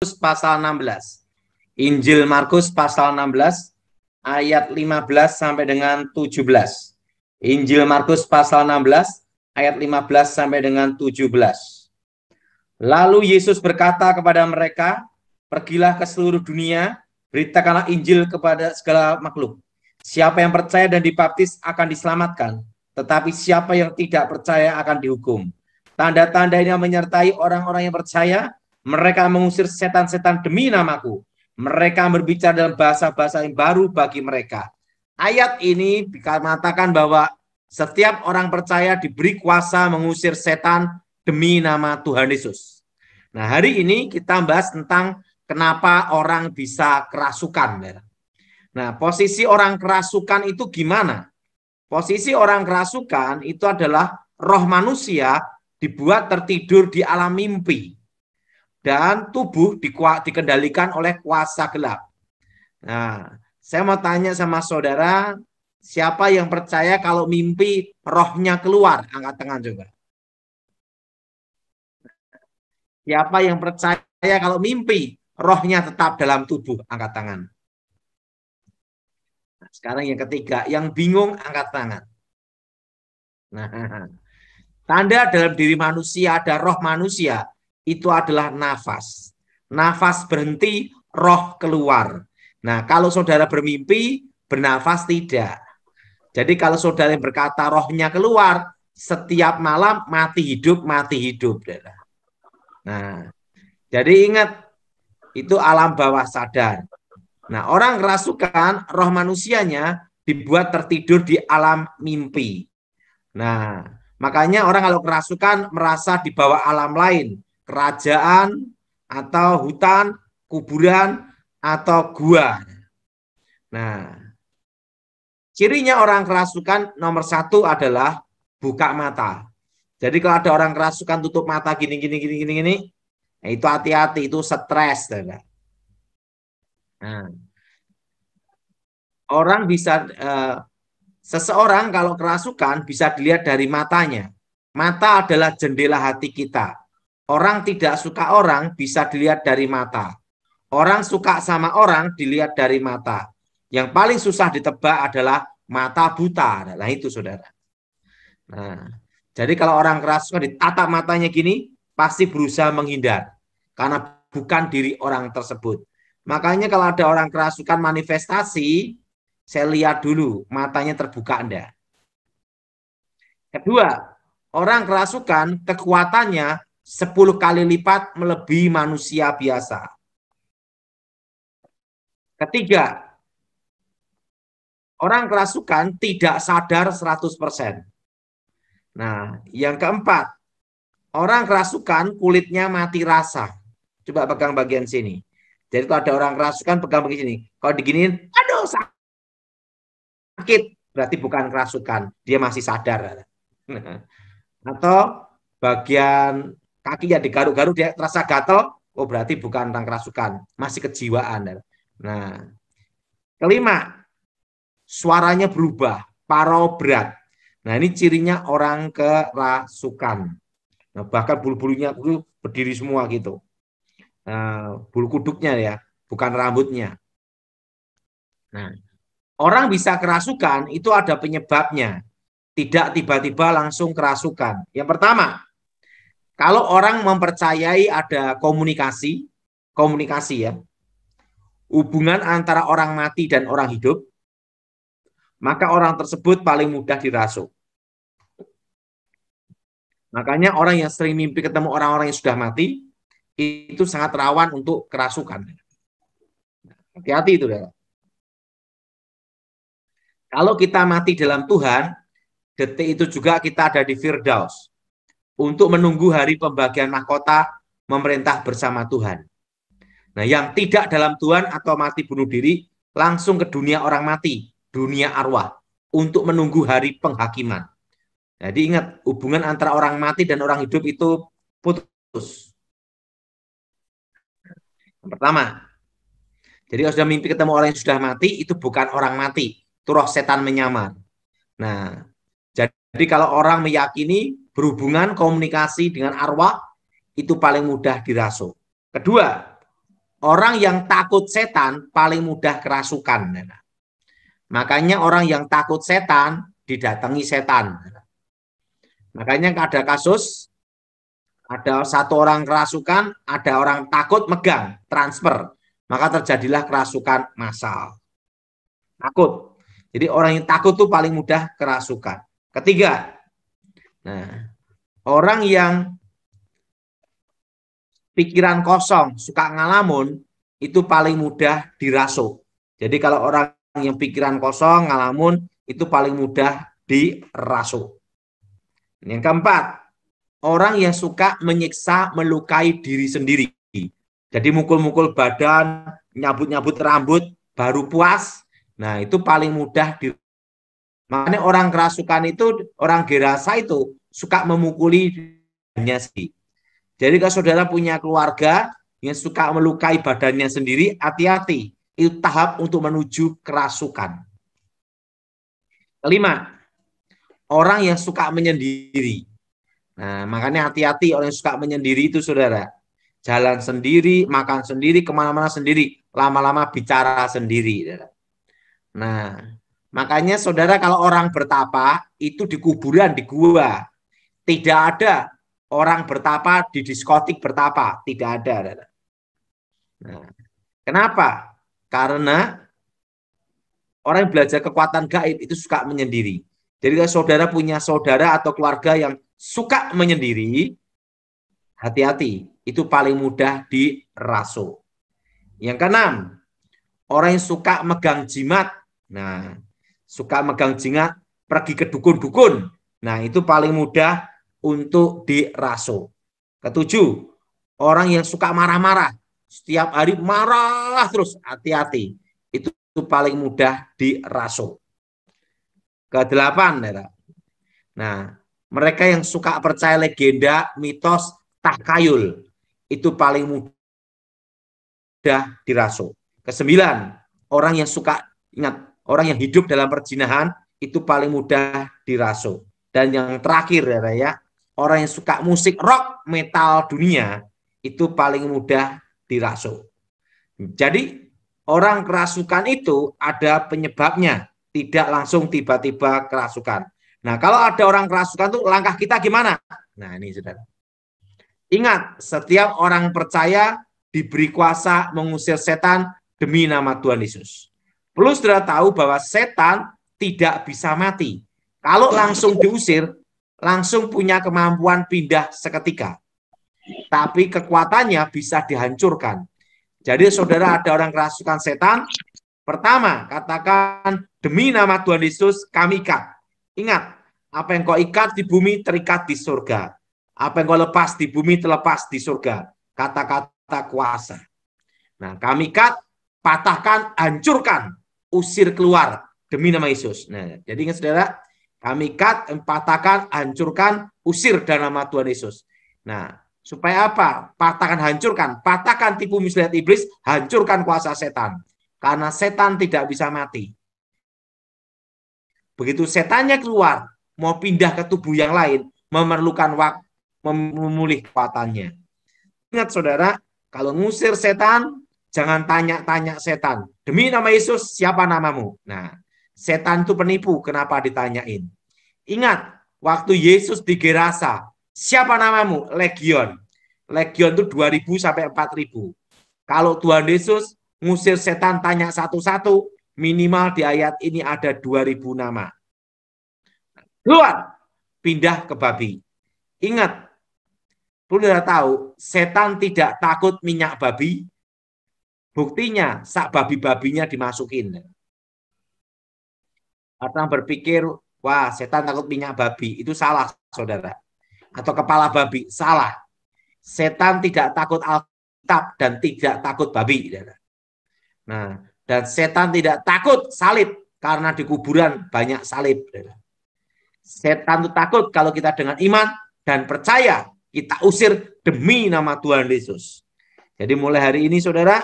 pasal 16. Injil Markus pasal 16 ayat 15 sampai dengan 17. Injil Markus pasal 16 ayat 15 sampai dengan 17. Lalu Yesus berkata kepada mereka, "Pergilah ke seluruh dunia, beritakanlah Injil kepada segala makhluk. Siapa yang percaya dan dibaptis akan diselamatkan, tetapi siapa yang tidak percaya akan dihukum. Tanda-tanda ini menyertai orang-orang yang percaya. Mereka mengusir setan-setan demi namaku. Mereka berbicara dalam bahasa-bahasa yang baru bagi mereka." Ayat ini dikatakan bahwa setiap orang percaya diberi kuasa mengusir setan demi nama Tuhan Yesus. Nah, hari ini kita bahas tentang kenapa orang bisa kerasukan. Nah, posisi orang kerasukan itu gimana? Posisi orang kerasukan itu adalah roh manusia dibuat tertidur di alam mimpi. Dan tubuh dikendalikan oleh kuasa gelap. Nah, saya mau tanya sama saudara, siapa yang percaya kalau mimpi rohnya keluar? Angkat tangan coba. Siapa yang percaya kalau mimpi rohnya tetap dalam tubuh? Angkat tangan. Nah, sekarang yang ketiga, yang bingung angkat tangan. Nah, tanda dalam diri manusia ada roh manusia, itu adalah nafas. Nafas berhenti, roh keluar. Nah, kalau saudara bermimpi, bernafas tidak. Jadi kalau saudara yang berkata rohnya keluar, setiap malam mati hidup, mati hidup. Nah, jadi ingat, itu alam bawah sadar. Nah, orang kerasukan, roh manusianya dibuat tertidur di alam mimpi. Nah, makanya orang kalau kerasukan merasa di bawah alam lain, kerajaan, atau hutan, kuburan, atau gua. Nah, cirinya orang kerasukan nomor satu adalah buka mata. Jadi kalau ada orang kerasukan tutup mata gini, nah itu hati-hati, itu stres. Nah, orang bisa, seseorang kalau kerasukan bisa dilihat dari matanya. Mata adalah jendela hati kita. Orang tidak suka orang bisa dilihat dari mata. Orang suka sama orang dilihat dari mata. Yang paling susah ditebak adalah mata buta. Nah itu saudara. Nah, jadi kalau orang kerasukan ditatap matanya gini, pasti berusaha menghindar. Karena bukan diri orang tersebut. Makanya kalau ada orang kerasukan manifestasi, saya lihat dulu matanya terbuka enggak. Kedua, orang kerasukan kekuatannya 10 kali lipat melebihi manusia biasa. Ketiga, orang kerasukan tidak sadar 100%. Nah, yang keempat, orang kerasukan kulitnya mati rasa. Coba pegang bagian sini. Jadi kalau ada orang kerasukan pegang bagian sini. Kalau diginiin, aduh sakit, berarti bukan kerasukan, dia masih sadar. Atau bagian kakinya digaruk-garuk dia terasa gatel, oh berarti bukan orang kerasukan, masih kejiwaan. Nah, kelima, suaranya berubah, parau berat. Nah, ini cirinya orang kerasukan. Nah, bahkan bulu-bulunya itu berdiri semua gitu. Nah, bulu kuduknya ya, bukan rambutnya. Nah, orang bisa kerasukan itu ada penyebabnya. Tidak tiba-tiba langsung kerasukan. Yang pertama, kalau orang mempercayai ada komunikasi ya, hubungan antara orang mati dan orang hidup, maka orang tersebut paling mudah dirasuk. Makanya orang yang sering mimpi ketemu orang-orang yang sudah mati, itu sangat rawan untuk kerasukan. Hati-hati itu. Kalau kita mati dalam Tuhan, detik itu juga kita ada di Firdaus untuk menunggu hari pembagian mahkota memerintah bersama Tuhan. Nah, yang tidak dalam Tuhan atau mati bunuh diri langsung ke dunia orang mati, dunia arwah, untuk menunggu hari penghakiman. Jadi ingat, hubungan antara orang mati dan orang hidup itu putus. Yang pertama, jadi kalau sudah mimpi ketemu orang yang sudah mati, itu bukan orang mati, itu roh setan menyamar. Nah, jadi kalau orang meyakini berhubungan komunikasi dengan arwah, itu paling mudah dirasuk. Kedua, orang yang takut setan paling mudah kerasukan. Makanya orang yang takut setan didatangi setan. Makanya ada kasus, ada satu orang kerasukan, ada orang takut megang, transfer. Maka terjadilah kerasukan massal. Takut. Jadi orang yang takut tuh paling mudah kerasukan. Ketiga, nah, orang yang pikiran kosong, suka ngalamun, itu paling mudah dirasuk. Jadi kalau orang yang pikiran kosong, ngalamun, itu paling mudah dirasuk. Yang keempat, orang yang suka menyiksa, melukai diri sendiri. Jadi mukul-mukul badan, nyabut-nyabut rambut, baru puas. Nah, itu paling mudah di. Makanya orang kerasukan itu, orang gerasa itu suka memukuli dirinya sendiri. Jadi kalau saudara punya keluarga yang suka melukai badannya sendiri, hati-hati. Itu tahap untuk menuju kerasukan. Kelima, orang yang suka menyendiri. Nah, makanya hati-hati orang yang suka menyendiri itu, saudara. Jalan sendiri, makan sendiri, kemana-mana sendiri. Lama-lama bicara sendiri. Nah, makanya saudara kalau orang bertapa, itu di kuburan, di gua. Tidak ada orang bertapa di diskotik bertapa. Tidak ada. Nah, kenapa? Karena orang yang belajar kekuatan gaib itu suka menyendiri. Jadi kalau saudara punya saudara atau keluarga yang suka menyendiri, hati-hati. Itu paling mudah dirasuk. Yang keenam, orang yang suka megang jimat. Nah, suka megang jimat, pergi ke dukun-dukun. Nah, itu paling mudah untuk dirasuk. Ketujuh, orang yang suka marah-marah. Setiap hari marah terus, hati-hati. Itu paling mudah dirasuk. Kedelapan, nah, mereka yang suka percaya legenda, mitos, takhayul, itu paling mudah dirasuk. Kesembilan, orang yang suka, ingat, orang yang hidup dalam perjinahan, itu paling mudah dirasuk. Dan yang terakhir, ya, orang yang suka musik rock, metal dunia, itu paling mudah dirasuk. Jadi orang kerasukan itu ada penyebabnya, tidak langsung tiba-tiba kerasukan. Nah, kalau ada orang kerasukan itu langkah kita gimana? Nah, ini saudara. Ingat, setiap orang percaya diberi kuasa mengusir setan demi nama Tuhan Yesus. Perlu saudara tahu bahwa setan tidak bisa mati. Kalau langsung diusir, langsung punya kemampuan pindah seketika. Tapi kekuatannya bisa dihancurkan. Jadi saudara ada orang kerasukan setan, pertama katakan demi nama Tuhan Yesus kami ikat. Ingat, apa yang kau ikat di bumi terikat di surga. Apa yang kau lepas di bumi terlepas di surga. Kata-kata kuasa. Nah, kami ikat, patahkan, hancurkan, usir keluar demi nama Yesus. Nah, jadi ingat saudara, kami ikat, patahkan, hancurkan, usir dalam nama Tuhan Yesus. Nah, supaya apa? Patahkan, hancurkan. Patahkan tipu muslihat iblis, hancurkan kuasa setan. Karena setan tidak bisa mati. Begitu setannya keluar, mau pindah ke tubuh yang lain, memerlukan waktu memulih kekuatannya. Ingat saudara, kalau ngusir setan, jangan tanya-tanya setan. Demi nama Yesus, siapa namamu? Nah, setan itu penipu, kenapa ditanyain? Ingat, waktu Yesus di Gerasa, siapa namamu? Legion. Legion itu 2.000 sampai 4.000. Kalau Tuhan Yesus ngusir setan tanya satu-satu, minimal di ayat ini ada 2.000 nama. Keluar, pindah ke babi. Ingat, perlu kita tahu, setan tidak takut minyak babi. Buktinya, sak babi-babinya dimasukin. Orang berpikir, wah setan takut minyak babi. Itu salah, saudara. Atau kepala babi, salah. Setan tidak takut Alkitab dan tidak takut babi. Nah, dan setan tidak takut salib karena di kuburan banyak salib. Setan itu takut kalau kita dengan iman dan percaya kita usir demi nama Tuhan Yesus. Jadi mulai hari ini saudara,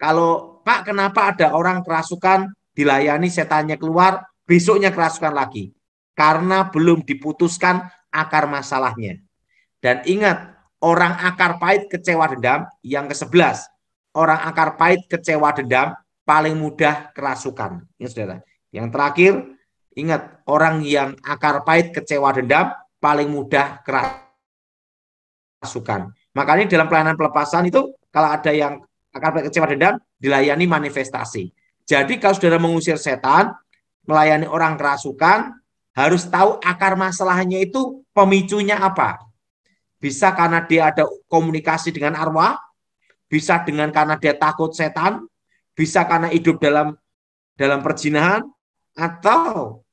kalau Pak kenapa ada orang kerasukan dilayani setannya keluar, besoknya kerasukan lagi. Karena belum diputuskan akar masalahnya. Dan ingat, orang akar pahit kecewa dendam yang ke-11. orang akar pahit, kecewa, dendam, paling mudah kerasukan. Ini saudara. Yang terakhir, ingat, orang yang akar pahit, kecewa, dendam, paling mudah kerasukan. Makanya dalam pelayanan pelepasan itu, kalau ada yang akar pahit, kecewa, dendam, dilayani manifestasi. Jadi kalau saudara mengusir setan, melayani orang kerasukan, harus tahu akar masalahnya itu pemicunya apa. Bisa karena dia ada komunikasi dengan arwah, bisa dengan karena dia takut setan, bisa karena hidup dalam perjinahan, atau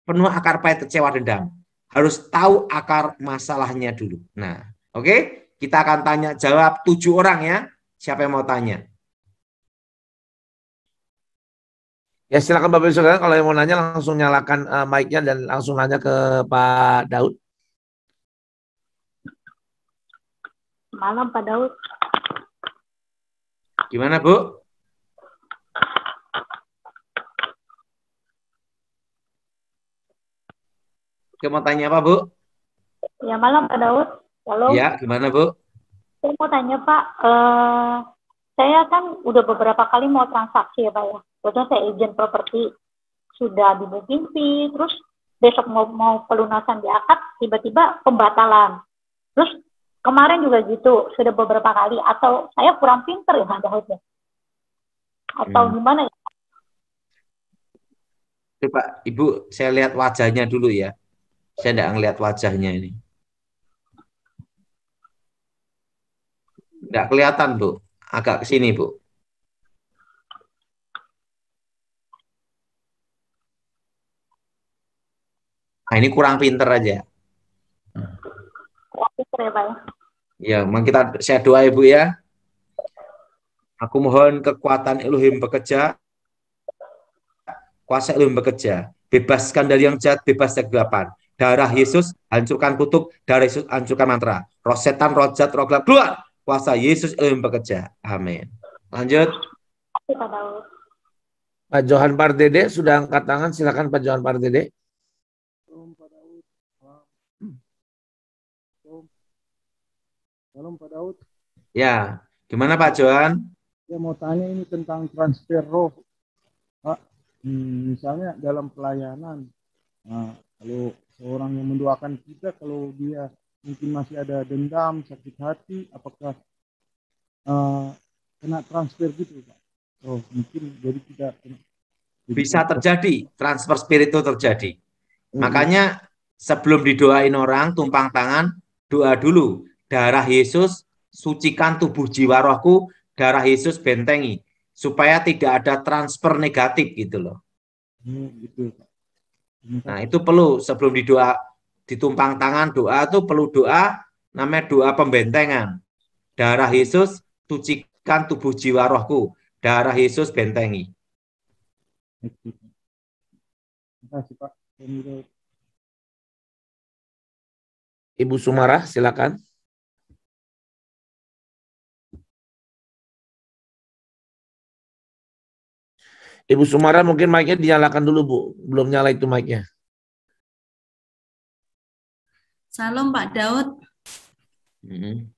penuh akar pahit, kecewa, dendam. Harus tahu akar masalahnya dulu. Nah, oke, kita akan tanya jawab 7 orang ya. Siapa yang mau tanya? Ya silakan Bapak Ibu Saudara, kalau yang mau nanya langsung nyalakan mic-nya dan langsung nanya ke Pak Daud. Malam Pak Daud. Gimana Bu? Oke, mau tanya apa Bu? Ya malam Pak Daud. Halo. Ya, gimana Bu? Saya mau tanya Pak, saya kan udah beberapa kali mau transaksi ya Pak ya. Kebetulan saya agent properti, sudah di booking fee, terus besok mau pelunasan di akad, tiba-tiba pembatalan. Terus kemarin juga gitu, sudah beberapa kali. Atau saya kurang pinter ya Pak Daud ya? Atau gimana ya? Coba Ibu, saya lihat wajahnya dulu ya. Saya tidak ngelihat wajahnya ini. Tidak kelihatan Bu. Agak ke sini Bu. Nah, ini kurang pinter aja. Kurang pinter ya Pak ya? Ya, memang saya doa Ibu ya. Aku mohon kekuatan Elohim bekerja, kuasa Elohim bekerja. Bebaskan dari yang jahat, bebas dari kegelapan. Darah Yesus, hancurkan kutuk. Darah Yesus, hancurkan mantra. Roh setan, roh jahat, roh gelap, keluar. Kuasa Yesus Elohim bekerja. Amin. Lanjut. Pak Daud. Pak Johan Pardede sudah angkat tangan, silakan Pak Johan Pardede. Salam Pak Daud. Ya, gimana Pak Johan? Saya mau tanya ini tentang transfer roh, Pak. Misalnya dalam pelayanan, nah, kalau seorang yang mendoakan kita, kalau dia mungkin masih ada dendam, sakit hati, apakah kena transfer gitu, Pak? Oh, mungkin jadi kita bisa terjadi, transfer spirit itu terjadi. Makanya sebelum didoain orang, tumpang tangan, doa dulu. Darah Yesus, sucikan tubuh jiwa rohku, darah Yesus bentengi. Supaya tidak ada transfer negatif gitu loh. Gitu, Pak. Nah itu perlu sebelum ditumpang tangan doa itu perlu doa, namanya doa pembentengan. Darah Yesus, sucikan tubuh jiwa rohku, darah Yesus bentengi. Terima kasih Pak. Ibu Sumarah, silakan. Ibu Sumarah mungkin mic-nya dinyalakan dulu Bu, belum nyala itu mic-nya. Salam Pak Daud.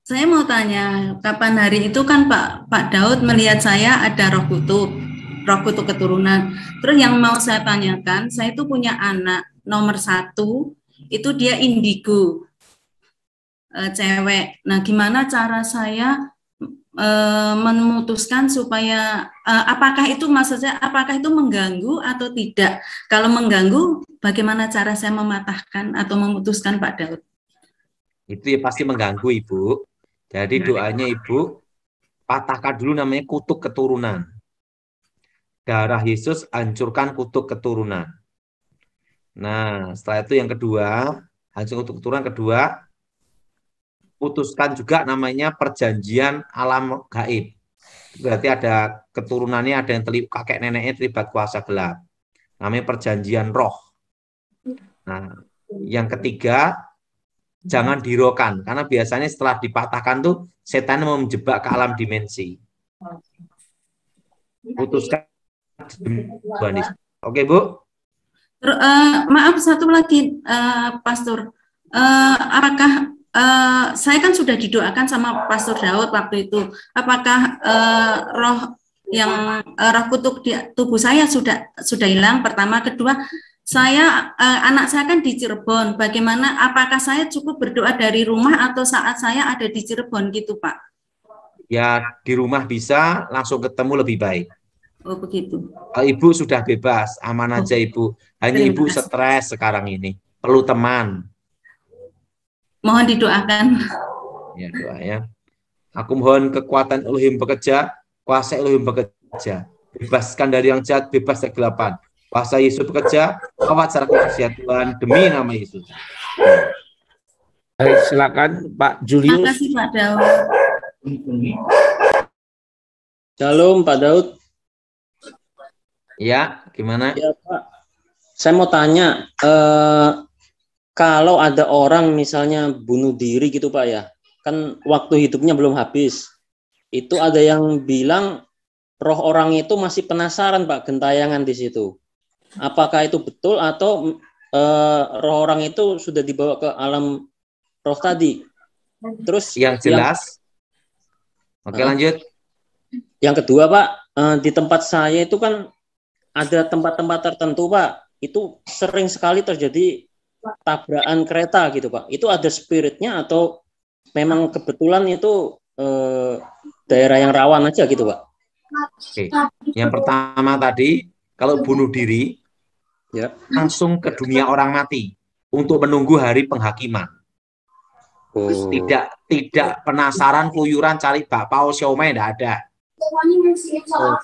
Saya mau tanya, kapan hari itu kan Pak Daud melihat saya ada roh kutub keturunan. Terus yang mau saya tanyakan, saya itu punya anak nomor 1, itu dia indigo, cewek. Nah, gimana cara saya memutuskan supaya apakah itu maksudnya apakah itu mengganggu atau tidak? Kalau mengganggu, bagaimana cara saya mematahkan atau memutuskan Pak Daud? Itu ya pasti mengganggu Ibu. Jadi doanya Ibu, patahkan dulu namanya kutuk keturunan. Darah Yesus hancurkan kutuk keturunan. Nah, setelah itu yang kedua, hancur kutuk keturunan kedua, putuskan juga namanya perjanjian alam gaib. Berarti ada keturunannya, ada yang kakek neneknya terlibat kuasa gelap. Namanya perjanjian roh. Nah, yang ketiga, jangan dirokan, karena biasanya setelah dipatahkan tuh setan mau menjebak ke alam dimensi. Putuskan. Oke Bu. Maaf satu lagi Pastor, apakah saya kan sudah didoakan sama Pastor Daud waktu itu. Apakah roh kutuk di tubuh saya sudah hilang? Pertama, kedua, anak saya kan di Cirebon. Bagaimana? Apakah saya cukup berdoa dari rumah atau saat saya ada di Cirebon gitu, Pak? Ya, di rumah bisa, langsung ketemu lebih baik. Oh, begitu. Ibu sudah bebas, aman aja Ibu. Hanya Ibu stres sekarang ini, perlu teman. Mohon didoakan. Ya, doa ya. Aku mohon kekuatan Elohim bekerja, kuasa Elohim bekerja. Bebaskan dari yang jahat, bebas dari kegelapan. Kuasa Yesus bekerja, kawat secara khusus ya Tuhan, demi nama Yesus. Baik, silakan Pak Julius. Terima kasih Pak Daud. Shalom Pak Daud. Ya, gimana? Ya Pak, saya mau tanya, kalau ada orang misalnya bunuh diri gitu Pak ya, kan waktu hidupnya belum habis. Itu ada yang bilang roh orang itu masih penasaran Pak, gentayangan di situ. Apakah itu betul atau roh orang itu sudah dibawa ke alam roh tadi? Terus yang jelas. Oke, lanjut. Yang kedua Pak, di tempat saya itu kan ada tempat-tempat tertentu Pak, itu sering sekali terjadi tabrakan kereta gitu Pak. Itu ada spiritnya atau memang kebetulan itu daerah yang rawan aja gitu Pak? Oke. Yang pertama tadi, kalau bunuh diri, ya langsung ke dunia orang mati untuk menunggu hari penghakiman. Tidak penasaran, keluyuran cari bakpao, siomay, tidak ada.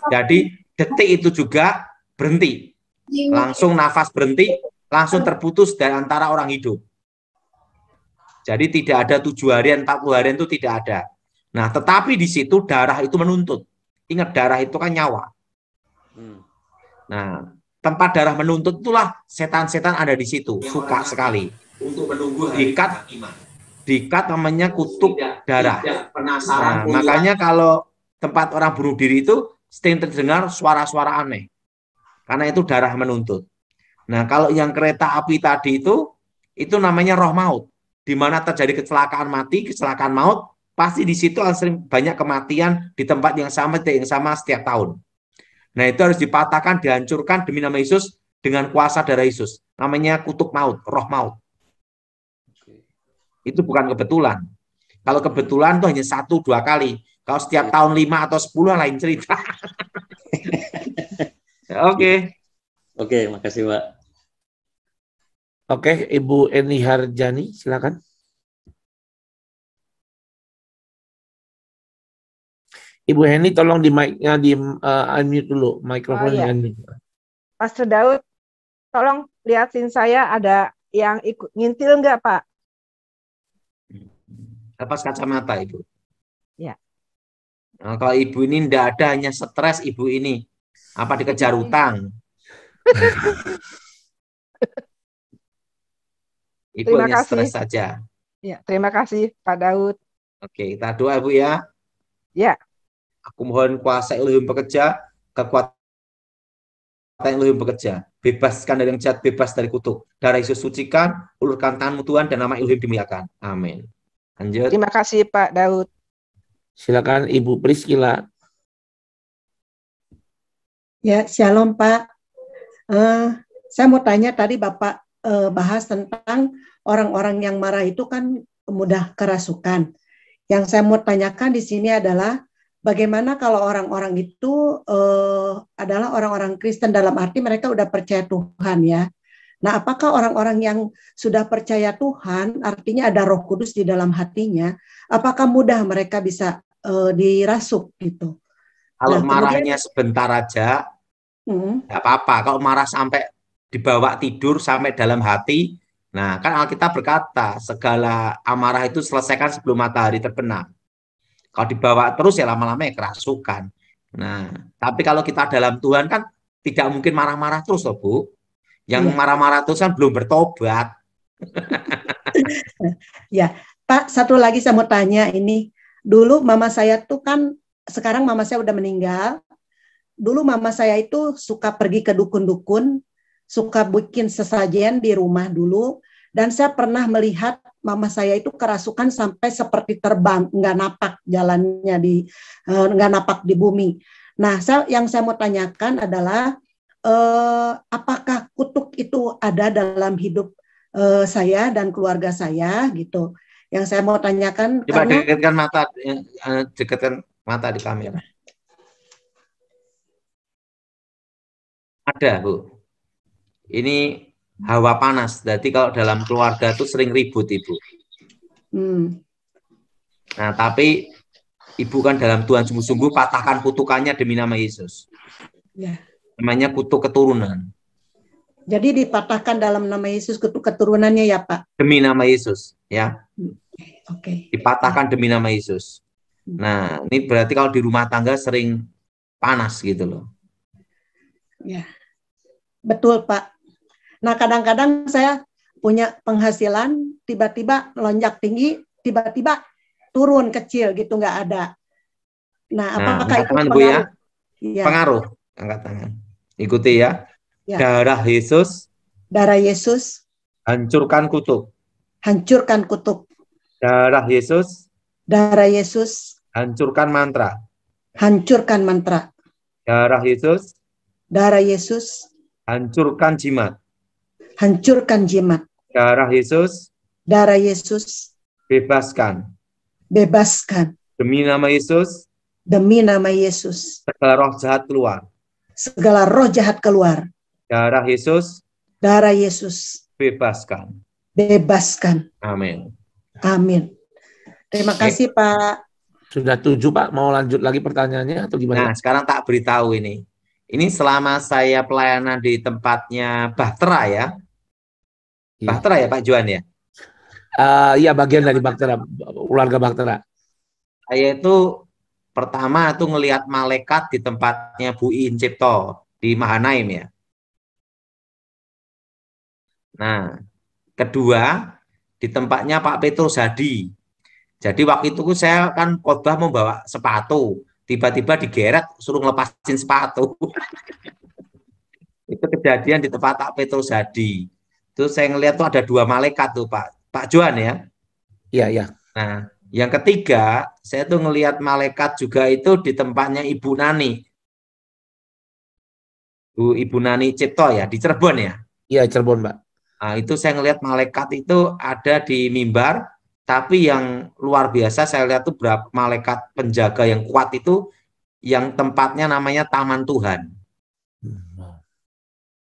Jadi detik itu juga berhenti. Langsung nafas berhenti, langsung terputus dari antara orang hidup. Jadi tidak ada 7 harian, 40 harian itu tidak ada. Nah, tetapi di situ darah itu menuntut. Ingat, darah itu kan nyawa. Nah, tempat darah menuntut itulah setan-setan ada di situ. Suka sekali. Untuk menunggu diikat namanya kutuk darah. Nah, makanya kalau tempat orang bunuh diri itu sering terdengar suara-suara aneh. Karena itu darah menuntut. Nah, kalau yang kereta api tadi itu namanya roh maut. Di mana terjadi kecelakaan mati, kecelakaan maut, pasti di situ sering banyak kematian di tempat yang sama setiap tahun. Nah, itu harus dipatahkan, dihancurkan demi nama Yesus dengan kuasa darah Yesus. Namanya kutuk maut, roh maut. Itu bukan kebetulan. Kalau kebetulan itu hanya 1-2 kali. Kalau setiap tahun 5 atau 10 lain cerita. Oke, makasih Pak. Oke, Ibu Eni Harjani, silakan. Ibu Heni, tolong di mic-nya di unmute dulu, mikrofonnya. Pastor Daud, tolong liatin saya ada yang ikut ngintil nggak Pak? Lepas kacamata Ibu. Ya. Nah, kalau Ibu ini tidak ada, hanya stres Ibu ini. Apa dikejar utang? Ibu hanya stres saja. Ya, terima kasih Pak Daud. Oke, kita doa Ibu ya. Ya. Aku mohon kuasa Elohim bekerja, kekuatan Elohim bekerja. Bebaskan dari yang jahat, bebas dari kutuk. Darah Yesus sucikan, ulurkan tanganmu Tuhan, dan nama Elohim dimuliakan. Amin. Lanjut. Terima kasih Pak Daud. Silakan Ibu Priscila. Ya, shalom Pak. Saya mau tanya, tadi Bapak bahas tentang orang-orang yang marah itu kan mudah kerasukan. Yang saya mau tanyakan di sini adalah bagaimana kalau orang-orang itu adalah orang-orang Kristen, dalam arti mereka udah percaya Tuhan ya. Nah, apakah orang-orang yang sudah percaya Tuhan, artinya ada Roh Kudus di dalam hatinya, apakah mudah mereka bisa dirasuk gitu? Kalau marahnya sebentar aja, nggak apa-apa. Kalau marah sampai dibawa tidur sampai dalam hati, nah kan Alkitab berkata segala amarah itu selesaikan sebelum matahari terbenam. Kalau dibawa terus ya lama-lama ya kerasukan. Nah, tapi kalau kita dalam Tuhan kan tidak mungkin marah-marah terus loh Bu. Yang marah-marah terus kan belum bertobat. Ya, Pak, satu lagi saya mau tanya ini. Dulu mama saya tuh kan, sekarang mama saya udah meninggal. Dulu mama saya itu suka pergi ke dukun-dukun, suka bikin sesajen di rumah dulu, dan saya pernah melihat mama saya itu kerasukan sampai seperti terbang, nggak napak jalannya nggak napak di bumi. Nah, yang saya mau tanyakan adalah apakah kutuk itu ada dalam hidup saya dan keluarga saya gitu. Yang saya mau tanyakan Coba karena dekatkan mata di kamera. Ada, Bu. Ini hawa panas. Jadi kalau dalam keluarga itu sering ribut, Ibu. Nah, tapi Ibu kan dalam Tuhan sungguh-sungguh patahkan kutukannya demi nama Yesus. Ya. Namanya kutuk keturunan. Jadi dipatahkan dalam nama Yesus kutuk keturunannya ya, Pak? Demi nama Yesus, ya. Oke. Dipatahkan demi nama Yesus. Nah, ini berarti kalau di rumah tangga sering panas gitu loh. Ya. Betul, Pak. Nah, kadang-kadang saya punya penghasilan, tiba-tiba lonjak tinggi, tiba-tiba turun kecil gitu, nggak ada. Nah, apakah itu pengaruh? Bu, ya? Ya. Pengaruh. Angkat tangan. Ikuti ya. Ya. Darah Yesus. Darah Yesus. Hancurkan kutuk. Hancurkan kutuk. Darah Yesus. Darah Yesus. Hancurkan mantra. Hancurkan mantra. Darah Yesus. Darah Yesus. Hancurkan jimat. Hancurkan jimat. Darah Yesus. Darah Yesus. Bebaskan. Bebaskan. Demi nama Yesus. Demi nama Yesus. Segala roh jahat keluar. Segala roh jahat keluar. Darah Yesus. Darah Yesus. Bebaskan. Bebaskan. Amin. Amin. Terima kasih, Pak. Sudah 7, Pak. Mau lanjut lagi pertanyaannya atau gimana? Nah, sekarang tak beritahu ini. Ini selama saya pelayanan di tempatnya Bahtera ya. Bahtera ya, Pak Juan ya? Iya, bagian dari Bahtera, keluarga Bahtera. Saya itu pertama tuh ngelihat malaikat di tempatnya Bu In Cipto di Mahanaim ya. Nah, kedua di tempatnya Pak Petrus Hadi. Jadi waktu itu saya kan khotbah membawa sepatu, tiba-tiba digeret suruh ngelepasin sepatu. Itu kejadian di tempat Pak Petrus Hadi. Itu saya ngelihat tuh ada 2 malaikat tuh Pak Juan ya. Iya, iya. Nah, yang ketiga, saya tuh ngelihat malaikat juga itu di tempatnya Ibu Nani. Ibu Nani Cipto ya, di Cirebon ya? Iya, Cirebon, Pak. Nah, itu saya ngelihat malaikat itu ada di mimbar, tapi yang luar biasa saya lihat tuh berapa malaikat penjaga yang kuat itu, yang tempatnya namanya Taman Tuhan.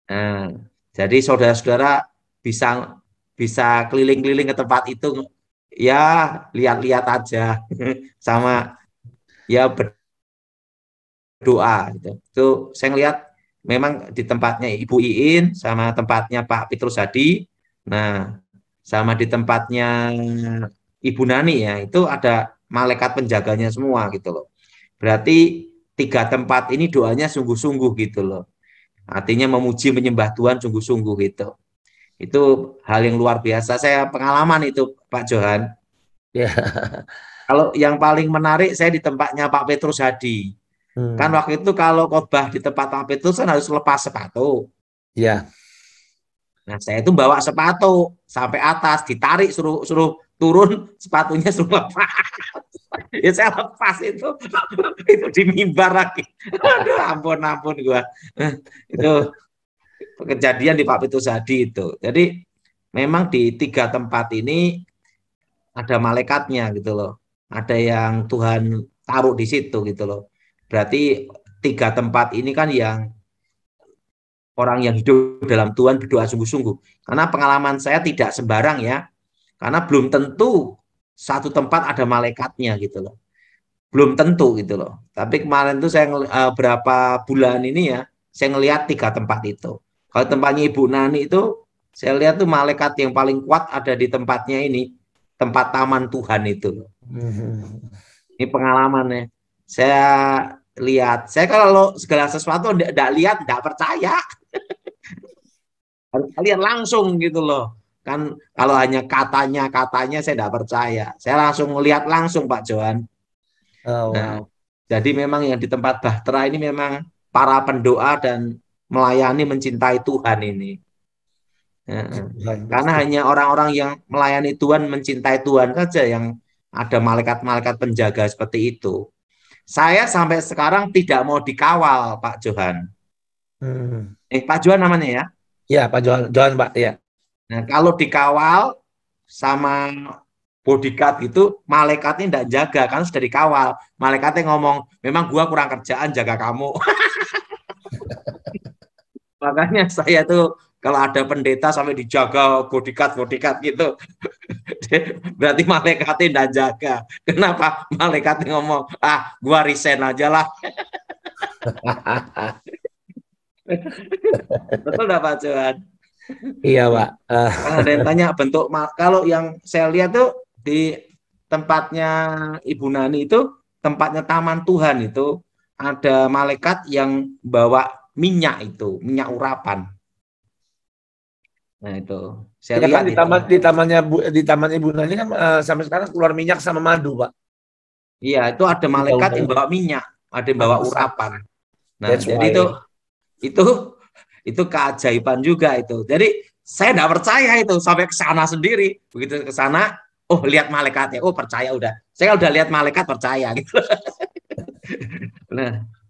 Nah, jadi saudara-saudara bisa keliling-keliling ke tempat itu, ya lihat-lihat aja sama ya berdoa gitu. Itu saya ngelihat memang di tempatnya Ibu Iin sama tempatnya Pak Petrus Hadi, nah sama di tempatnya Ibu Nani ya, itu ada malaikat penjaganya semua gitu loh. Berarti 3 tempat ini doanya sungguh-sungguh gitu loh. Artinya memuji menyembah Tuhan sungguh-sungguh gitu. Itu hal yang luar biasa. Saya pengalaman itu Pak Johan. Yeah. Kalau yang paling menarik saya di tempatnya Pak Petrus Hadi. Kan waktu itu kalau khotbah di tempat Pak Petrus kan harus lepas sepatu. Iya. Nah, saya itu bawa sepatu sampai atas, ditarik suruh turun, sepatunya suruh lepas. Ya saya lepas itu di mimbar lagi. Aduh, ampun gua. Itu kejadian di Pak Petrus Hadi itu. Jadi memang di 3 tempat ini ada malaikatnya gitu loh. Ada yang Tuhan taruh di situ gitu loh. Berarti 3 tempat ini kan yang orang yang hidup dalam Tuhan berdoa sungguh-sungguh. Karena pengalaman saya tidak sembarang ya. Karena belum tentu satu tempat ada malaikatnya gitu loh. Belum tentu gitu loh. Tapi kemarin tuh saya berapa bulan ini ya, saya ngelihat 3 tempat itu. Kalau tempatnya Ibu Nani itu, saya lihat tuh malaikat yang paling kuat ada di tempatnya ini, tempat Taman Tuhan itu loh. Ini pengalamannya. Saya lihat, saya kalau segala sesuatu tidak lihat, tidak percaya. Harus lihat langsung gitu loh. Kan kalau hanya katanya saya tidak percaya. Saya langsung melihat langsung Pak Johan. Oh, wow. Nah, jadi memang yang di tempat Bahtera ini memang para pendoa dan melayani mencintai Tuhan ini. Karena hanya orang-orang yang melayani Tuhan, mencintai Tuhan saja yang ada malaikat-malaikat penjaga seperti itu. Saya sampai sekarang tidak mau dikawal, Pak Johan. Pak Johan namanya ya? Ya, Pak Johan, Pak. Ya. Nah, kalau dikawal sama bodyguard itu, malaikatnya tidak jaga, kan sudah dikawal. Malaikatnya ngomong, memang gua kurang kerjaan jaga kamu. Makanya saya tuh kalau ada pendeta sampai dijaga bodyguard gitu, berarti malaikatnya tidak jaga. Kenapa? Malaikatnya ngomong, gua resign aja lah. Betul nggak Pak Johan? Iya Pak. Ada yang tanya bentuk, kalau yang saya lihat tuh di tempatnya Ibu Nani itu, tempatnya Taman Tuhan itu, ada malaikat yang bawa minyak itu, minyak urapan. Nah itu, saya lihat di taman Ibu Nani kan sampai sekarang keluar minyak sama madu, Pak. Iya, itu ada malaikat yang bawa minyak, ada yang bawa urapan. Nah, jadi itu keajaiban juga itu. Jadi saya tidak percaya itu sampai ke sana sendiri. Begitu ke sana, oh lihat malaikatnya, oh percaya udah. Saya udah lihat malaikat percaya gitu.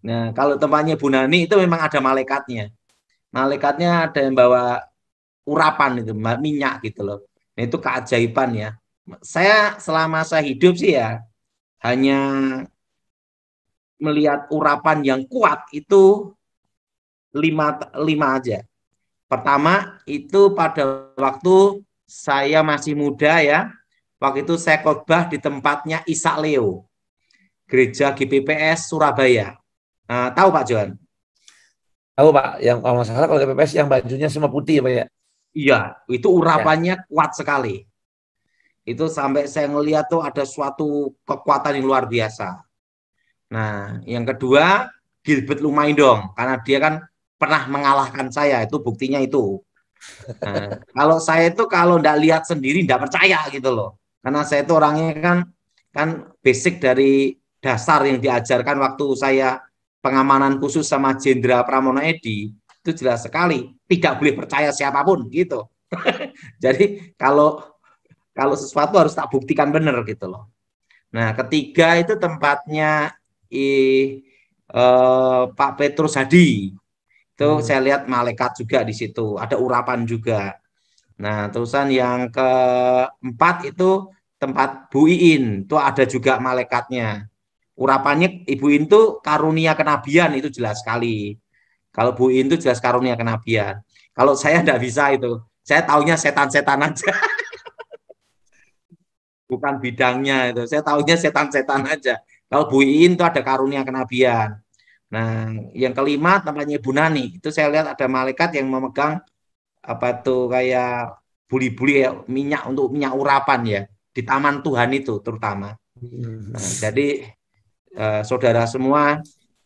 Nah, kalau tempatnya Bu Nani itu memang ada malaikatnya. Malaikatnya ada yang bawa urapan itu, minyak gitu loh. Nah, itu keajaiban ya. Saya selama saya hidup sih ya hanya melihat urapan yang kuat itu lima aja. Pertama itu pada waktu saya masih muda ya. Waktu itu saya khotbah di tempatnya Ishak Leo, Gereja GPPS Surabaya. Nah, tahu Pak Johan? Tahu Pak, yang kalau nggak salah kalau GPPS yang bajunya semua putih Pak ya? Iya, itu urapannya kuat sekali. Itu sampai saya ngelihat tuh ada suatu kekuatan yang luar biasa. Nah, yang kedua Gilbert Lumaindong, karena dia kan pernah mengalahkan saya, itu buktinya itu. Nah, kalau saya itu kalau nggak lihat sendiri nggak percaya gitu loh. Karena saya itu orangnya kan basic dari dasar yang diajarkan waktu saya pengamanan khusus sama Jenderal Pramono Edi, itu jelas sekali tidak boleh percaya siapapun gitu. Jadi kalau sesuatu harus tak buktikan benar gitu loh. Nah, ketiga itu tempatnya Pak Petrus Hadi. Itu saya lihat malaikat juga di situ, ada urapan juga. Nah, terusan yang keempat itu tempat Bu Iin, itu ada juga malaikatnya. Urapannya Ibu Iin itu karunia kenabian, itu jelas sekali. Kalau Bu Iin itu jelas karunia kenabian. Kalau saya tidak bisa itu, saya taunya setan-setan aja. Bukan bidangnya itu, saya taunya setan-setan aja. Kalau Bu Iin itu ada karunia kenabian. Nah, yang kelima tempatnya Ibu Nani, itu saya lihat ada malaikat yang memegang apa tuh kayak buli-buli ya, minyak untuk minyak urapan ya, di Taman Tuhan itu terutama. Nah, jadi saudara semua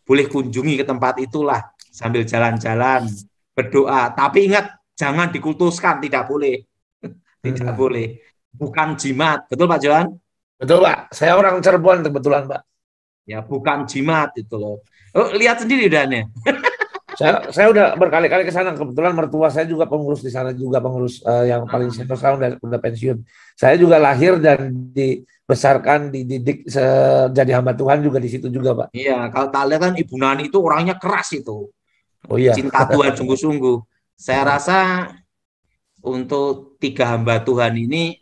boleh kunjungi ke tempat itulah sambil jalan-jalan berdoa. Tapi ingat jangan dikultuskan, tidak boleh, tidak boleh. Bukan jimat, betul Pak Johan? Betul Pak, saya orang Cirebon kebetulan Pak. Ya bukan jimat itu loh. Oh, lihat sendiri dannya. Saya udah berkali-kali ke sana. Kebetulan mertua saya juga pengurus di sana juga, pengurus yang paling senior sekarang udah pensiun. Saya juga lahir dan dibesarkan, dididik jadi hamba Tuhan juga di situ juga, Pak. Iya, kalau tak lihat kan Ibu Nani itu orangnya keras itu. Oh iya. Cinta Tuhan sungguh-sungguh. Saya rasa untuk 3 hamba Tuhan ini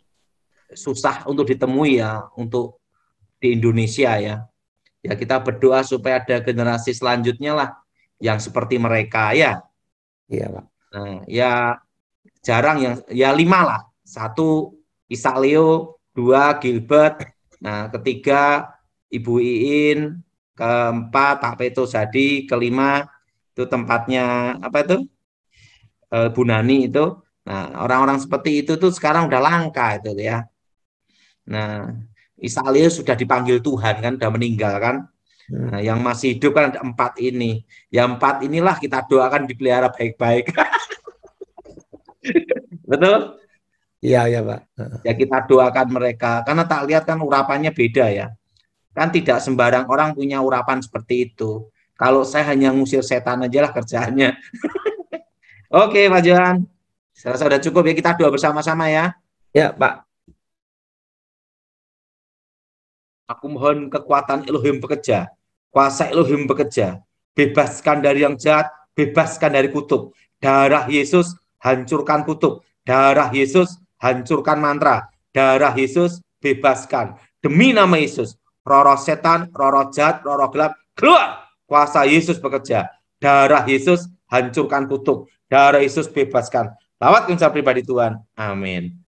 susah untuk ditemui ya, untuk di Indonesia ya. Ya kita berdoa supaya ada generasi selanjutnya lah yang seperti mereka ya. Iya Pak. Nah, ya jarang yang ya 5 lah. 1 Ishak Leo, 2 Gilbert, nah ketiga Ibu Iin, keempat Pak Petrus Hadi, kelima itu tempatnya apa itu Bu Nani itu. Nah orang-orang seperti itu tuh sekarang udah langka itu ya. Nah Ishak Leo sudah dipanggil Tuhan kan, sudah meninggal kan. Nah, yang masih hidup kan ada 4 ini. Yang 4 inilah kita doakan dipelihara baik-baik. Betul? Iya, iya Pak. Ya kita doakan mereka. Karena tak lihat kan urapannya beda ya. Kan tidak sembarang orang punya urapan seperti itu. Kalau saya hanya ngusir setan aja lah kerjaannya. Oke Pak Johan. Saya rasa sudah cukup ya, kita doa bersama-sama ya. Ya, Pak. Aku mohon kekuatan Elohim bekerja, kuasa Elohim bekerja, bebaskan dari yang jahat, bebaskan dari kutub. Darah Yesus hancurkan kutub, darah Yesus hancurkan mantra, darah Yesus bebaskan. Demi nama Yesus, roh setan, roh jahat, roh gelap, keluar. Kuasa Yesus bekerja, darah Yesus hancurkan kutub, darah Yesus bebaskan. Lawat kunci pribadi Tuhan. Amin.